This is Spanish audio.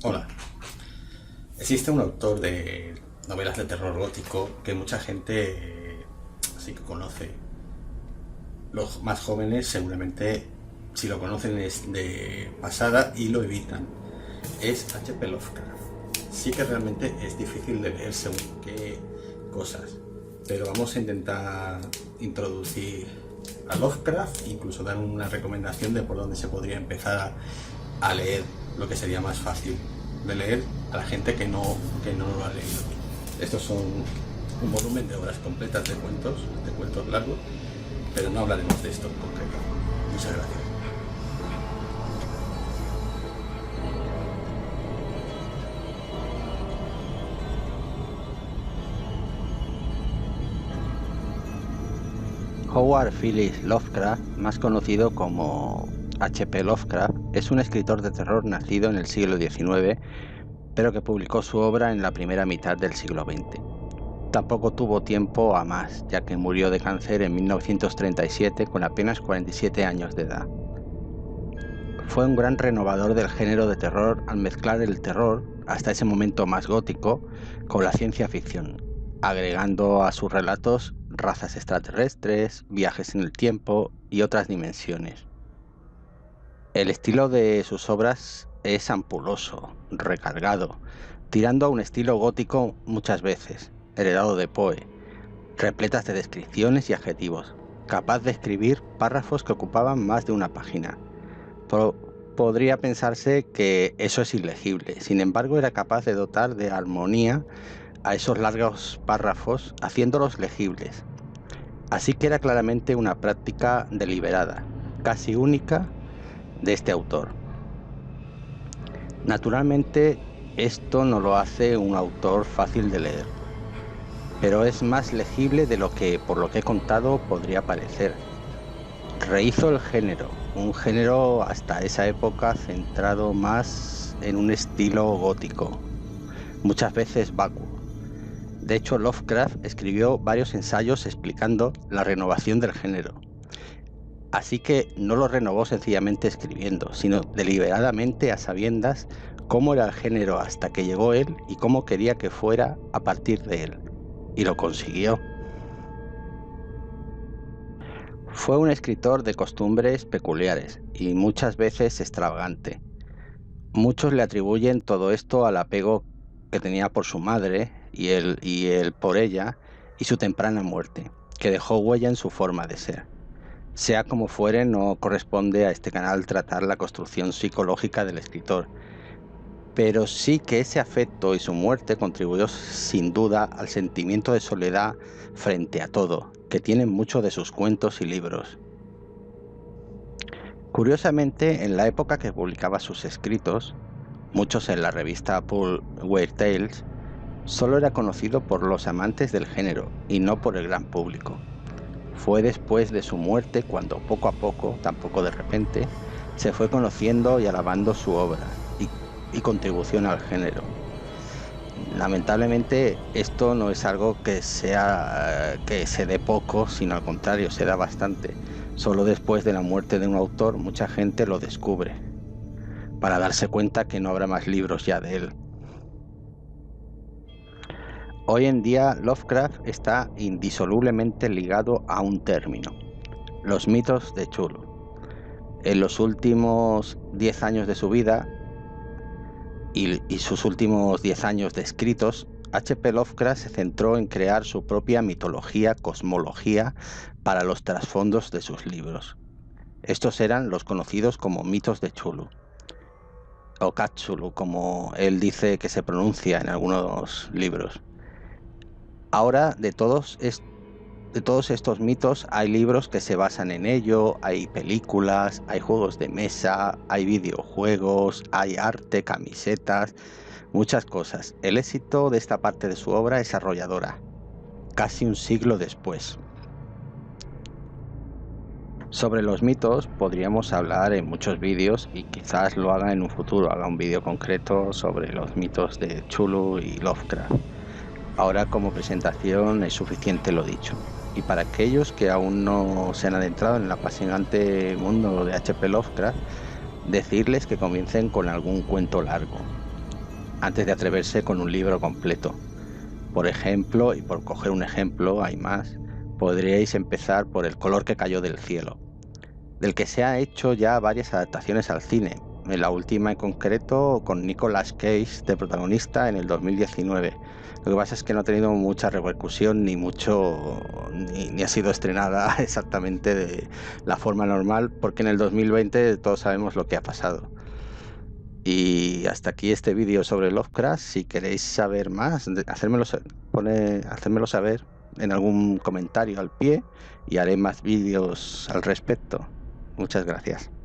Hola. Existe un autor de novelas de terror gótico que mucha gente sí que conoce. Los más jóvenes seguramente si lo conocen es de pasada y lo evitan. Es H.P. Lovecraft. Sí que realmente es difícil de leer según qué cosas, pero vamos a intentar introducir a Lovecraft, incluso dar una recomendación de por dónde se podría empezar a leer lo que sería más fácil de leer a la gente que no lo ha leído. Estos son un volumen de obras completas de cuentos largos, pero no hablaremos de esto en concreto. Muchas gracias. Howard Phillips Lovecraft, más conocido como H.P. Lovecraft, es un escritor de terror nacido en el siglo XIX, pero que publicó su obra en la primera mitad del siglo XX. Tampoco tuvo tiempo a más, ya que murió de cáncer en 1937 con apenas 47 años de edad. Fue un gran renovador del género de terror al mezclar el terror, hasta ese momento más gótico, con la ciencia ficción, agregando a sus relatos razas extraterrestres, viajes en el tiempo y otras dimensiones. El estilo de sus obras es ampuloso, recargado, tirando a un estilo gótico muchas veces, heredado de Poe, repletas de descripciones y adjetivos, capaz de escribir párrafos que ocupaban más de una página. Podría pensarse que eso es ilegible, sin embargo era capaz de dotar de armonía a esos largos párrafos, haciéndolos legibles. Así que era claramente una práctica deliberada, casi única, de este autor. Naturalmente, esto no lo hace un autor fácil de leer, pero es más legible de lo que, por lo que he contado, podría parecer. Rehizo el género, un género hasta esa época centrado más en un estilo gótico, muchas veces vacuo. De hecho, Lovecraft escribió varios ensayos explicando la renovación del género. Así que no lo renovó sencillamente escribiendo, sino deliberadamente a sabiendas cómo era el género hasta que llegó él y cómo quería que fuera a partir de él. Y lo consiguió. Fue un escritor de costumbres peculiares y muchas veces extravagante. Muchos le atribuyen todo esto al apego que tenía por su madre y él por ella y su temprana muerte, que dejó huella en su forma de ser. Sea como fuere, no corresponde a este canal tratar la construcción psicológica del escritor, pero sí que ese afecto y su muerte contribuyó sin duda al sentimiento de soledad frente a todo, que tienen muchos de sus cuentos y libros. Curiosamente, en la época que publicaba sus escritos, muchos en la revista Pulp Weird Tales, solo era conocido por los amantes del género y no por el gran público. Fue después de su muerte cuando poco a poco, tampoco de repente, se fue conociendo y alabando su obra y contribución al género. Lamentablemente esto no es algo que se dé poco, sino al contrario, se da bastante. Solo después de la muerte de un autor mucha gente lo descubre, para darse cuenta que no habrá más libros ya de él. Hoy en día Lovecraft está indisolublemente ligado a un término: los mitos de Cthulhu. En los últimos 10 años de su vida y sus últimos 10 años de escritos, H.P. Lovecraft se centró en crear su propia mitología, cosmología para los trasfondos de sus libros. Estos eran los conocidos como mitos de Cthulhu, o Cthulhu, como él dice que se pronuncia en algunos libros. Ahora, de todos estos mitos hay libros que se basan en ello, hay películas, hay juegos de mesa, hay videojuegos, hay arte, camisetas, muchas cosas. El éxito de esta parte de su obra es arrolladora, casi un siglo después. Sobre los mitos podríamos hablar en muchos vídeos y quizás lo haga en un futuro, haga un vídeo concreto sobre los mitos de Cthulhu y Lovecraft. Ahora como presentación es suficiente lo dicho. Y para aquellos que aún no se han adentrado en el apasionante mundo de H.P. Lovecraft, decirles que comiencen con algún cuento largo. antes de atreverse con un libro completo. Por ejemplo, y por coger un ejemplo, hay más, podríais empezar por El color que cayó del cielo, del que se ha hecho ya varias adaptaciones al cine, en la última en concreto con Nicolas Cage de protagonista en el 2019. Lo que pasa es que no ha tenido mucha repercusión ni ha sido estrenada exactamente de la forma normal, porque en el 2020 todos sabemos lo que ha pasado. Y hasta aquí este vídeo sobre Lovecraft. Si queréis saber más, hacérmelo saber en algún comentario al pie y haré más vídeos al respecto. Muchas gracias.